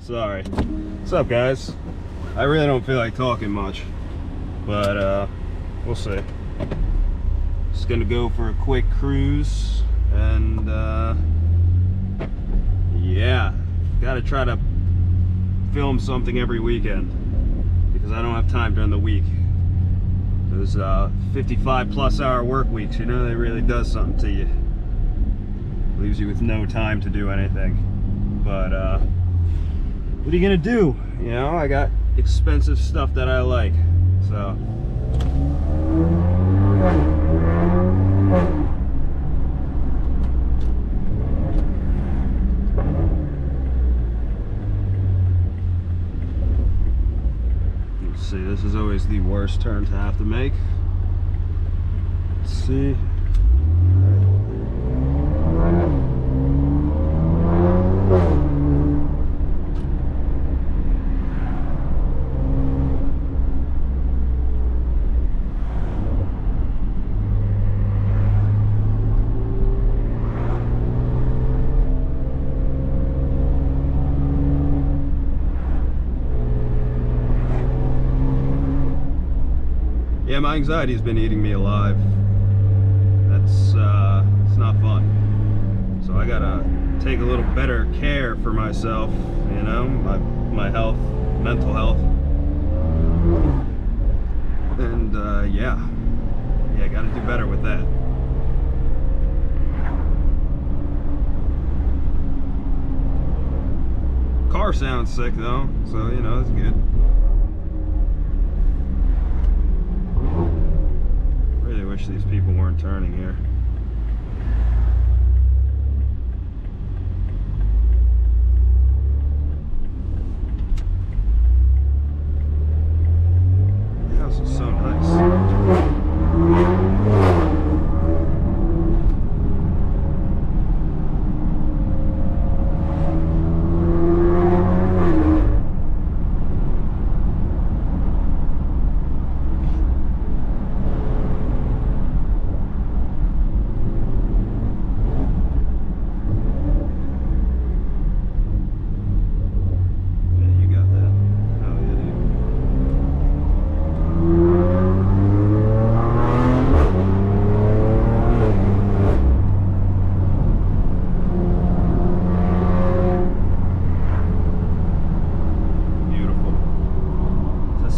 Sorry. What's up, guys? I really don't feel like talking much, but we'll see. Just gonna go for a quick cruise, and yeah, gotta try to film something every weekend because I don't have time during the week. Those 55+ hour work weeks, you know, they really does something to you. Leaves you with no time to do anything. But what are you gonna do? You know, I got expensive stuff that I like, so. Let's see, this is always the worst turn to have to make. Let's see. Yeah, my anxiety's been eating me alive. That's it's not fun. So I gotta take a little better care for myself, you know, my health, mental health. And yeah, I gotta do better with that. Car sounds sick though, so you know, it's good. Really wish these people weren't turning here. The house is so nice.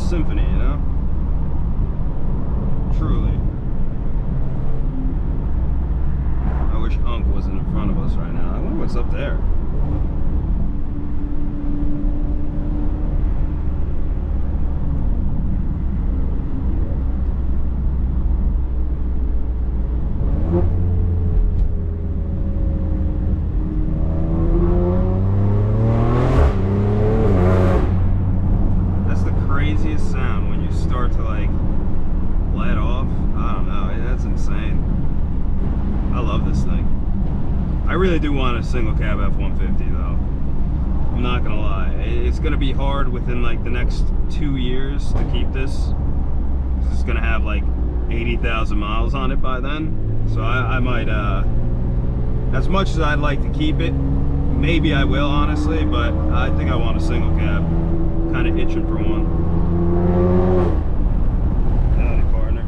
Symphony, you know? Truly. I wish Unc wasn't in front of us right now. I wonder what's up there. Sound when you start to like let off. I don't know, that's insane. I love this thing. I really do want a single cab F-150 though. I'm not gonna lie, it's gonna be hard within like the next 2 years to keep this. It's gonna have like 80,000 miles on it by then, so I might as much as I'd like to keep it, maybe I will honestly, but I think I want a single cab. Kind of itching for one. Howdy, partner.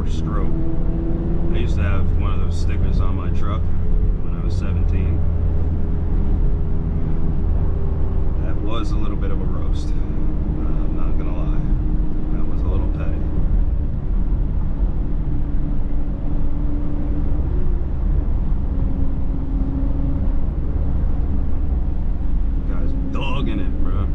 Stroke. I used to have one of those stickers on my truck when I was 17. That was a little bit of a roast. I'm not gonna lie. That was a little petty. Guy's dogging it, bro.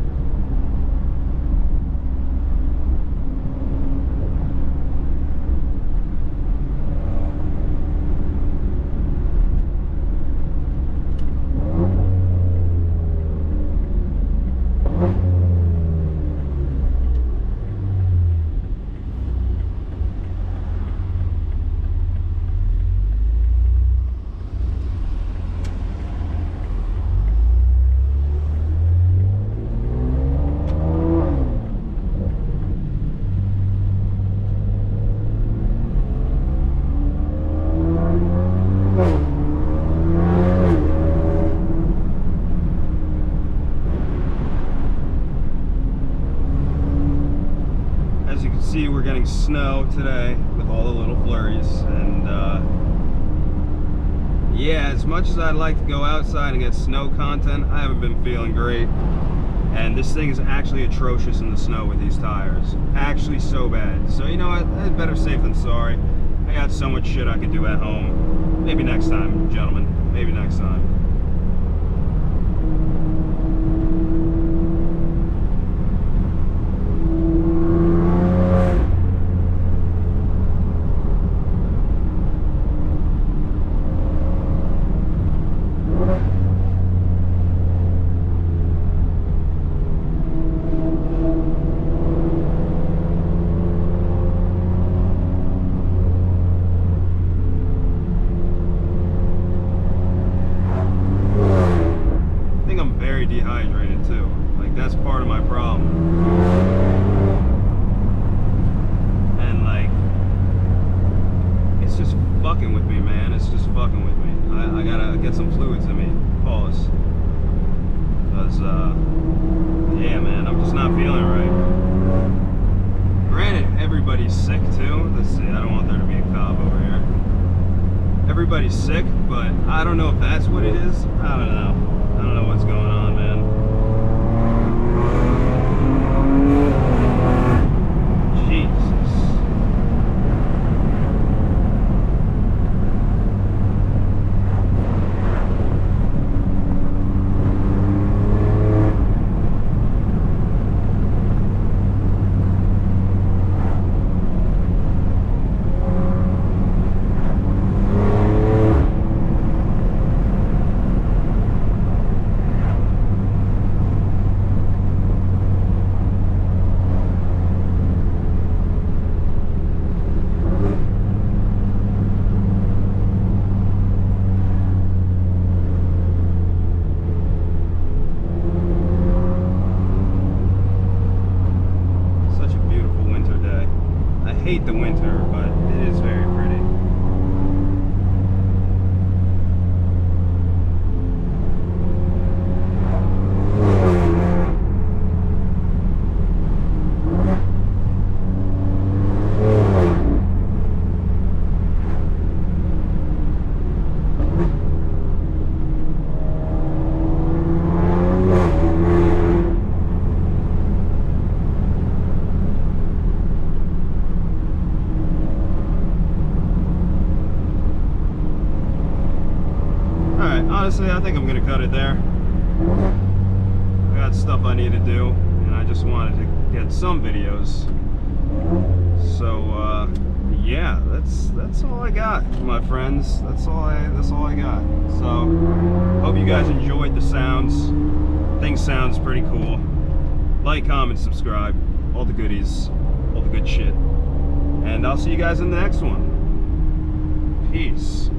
you can see, we're getting snow today with all the little flurries, and yeah, as much as I'd like to go outside and get snow content, I haven't been feeling great. And this thing is actually atrocious in the snow with these tires. Actually so bad. So you know what, better safe than sorry. I got so much shit I could do at home. Maybe next time, gentlemen. Maybe next time. Dehydrated too. Like, that's part of my problem. And like, it's just fucking with me, man. It's just fucking with me. I gotta get some fluids in me. Pause. Because yeah, man, I'm just not feeling right. Granted, everybody's sick too. Let's see, I don't want there to be a cop over here. Everybody's sick, but I don't know if that's what it is. I don't know. I don't know what's going on, man. Jesus. I hate the winter, but it is very pretty. Honestly, I think I'm gonna cut it there. I got stuff I need to do, and I just wanted to get some videos. So yeah, that's all I got, my friends. That's all I got. So hope you guys enjoyed the sounds. Thing sounds pretty cool. Like, comment, subscribe, all the goodies, all the good shit. And I'll see you guys in the next one. Peace.